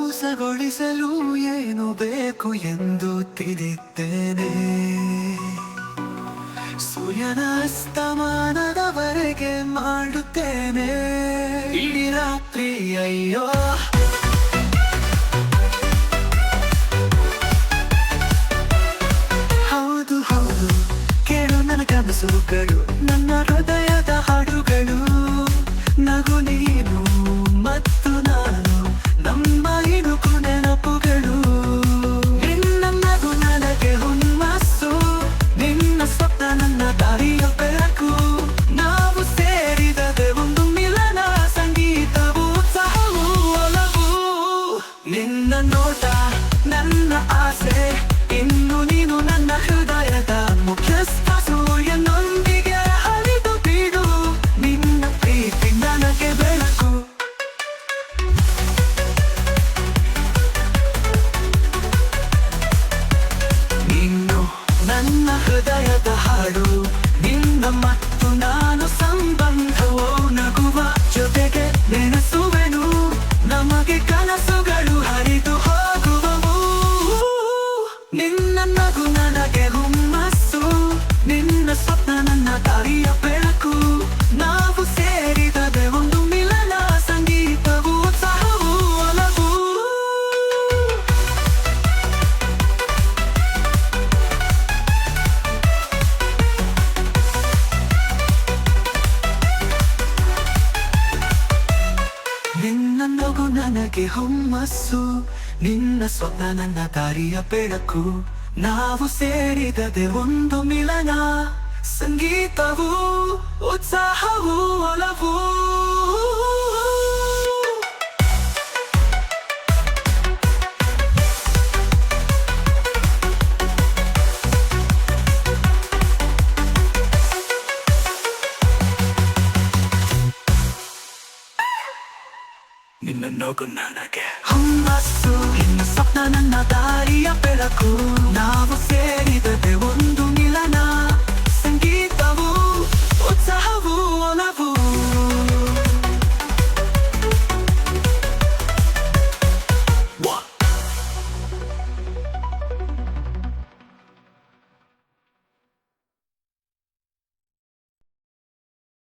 ಮೋಸಗೊಳಿಸಲು ಏನು ಬೇಕು ಎಂದು ತಿಳಿದ್ದೇನೆ. ಸೂರ್ಯನ ಅಸ್ತಮಾನದವರೆಗೆ ಮಾಡುತ್ತೇನೆ ಇಡೀ ರಾತ್ರಿ. ಅಯ್ಯೋ ಹೌದು ಹೌದು, ಕೇಳು ನನ್ನ ಕನಸುಗಳು, ನನ್ನ ಹೃದಯದ ಹಾಡುಗಳು. ನಗು ನೀನು ಮತ್ತು ನಾನು, ನಮ್ಮ ಇಣುಕು ನೆನಪುಗಳು. ನಿನ್ನ ನಗು ನನಗೆ ಹುಮ್ಮಸ್ಸು, ನಿನ್ನ ಸ್ವಪ್ನ ನನ್ನ ದಾರಿಯ ಬೆಳಕು. ನಾವು ಸೇರಿದದೆ ಒಂದು ಮಿಲನ, ಸಂಗೀತವು ಉತ್ಸಾಹವೂ ಒಲವು. ನಿನ್ನ ನೋಟ ನನ್ನ ಆಸೆ, ಇನ್ನು ನೀನು ನನ್ನ ಹೃದಯದ ಮುಖ್ಯಸ್ಥ. ಸೂರ್ಯನೊಂದಿಗೆ ಹರಿದು ಬಿಡು, ನಿನ್ನ ಪ್ರೀತಿ ನನಗೆ ಬೆಳಕು. ನೀನು ನನ್ನ ಹೃದಯದ ಹಾಡು, ನಿನ್ನ ಮತ್ತು ನಾನು ಸಂಬಂಧವೋ ನಗುವ ಜೊತೆಗೆ ನೆನೆಸುವೆನು. ನಮಗೆ ಕನಸುಗಳು ಹರಿದು ಹೋಗುವವು. ನಿನ್ನ ನಗು ನನಗೆ ಹುಮ್ಮಸ್ಸು, ನಿನ್ನ ಸ್ವಪ್ನ ನನ್ನ ದಾರಿಯ ಬೆಳಕು. ನಾವು ಸೇರಿದದೆ ಒಂದು ಮಿಲನ, ಸಂಗೀತವು ಉತ್ಸಾಹವೂ ಒಲವು. ನಿನ್ನ ನಗು ನನಗೆ ಹುಮ್ಮಸ್ಸು, ನಿನ್ನ ಸ್ವಪ್ನ ನನ್ನ ದಾರಿಯ ಬೆಳಕು. ನಾವು ಸೇರಿದದೆ ಒಂದು ಮಿಲನ, ಸಂಗೀತವು ಉತ್ಸಾಹವೂ ಒಲವು. ನಿನ್ನ ನಗು ನನಗೆ ಹುಮ್ಮಸ್ಸು, ನಿನ್ನ ಸ್ವಪ್ನ ನನ್ನ ದಾರಿಯ ಬೆಳಕು. ನಾವು ಸೇರಿದದೆ ಒಂದು ಮಿಲನ, ಸಂಗೀತವು ಉತ್ಸಾಹವೂ ಒಲವು.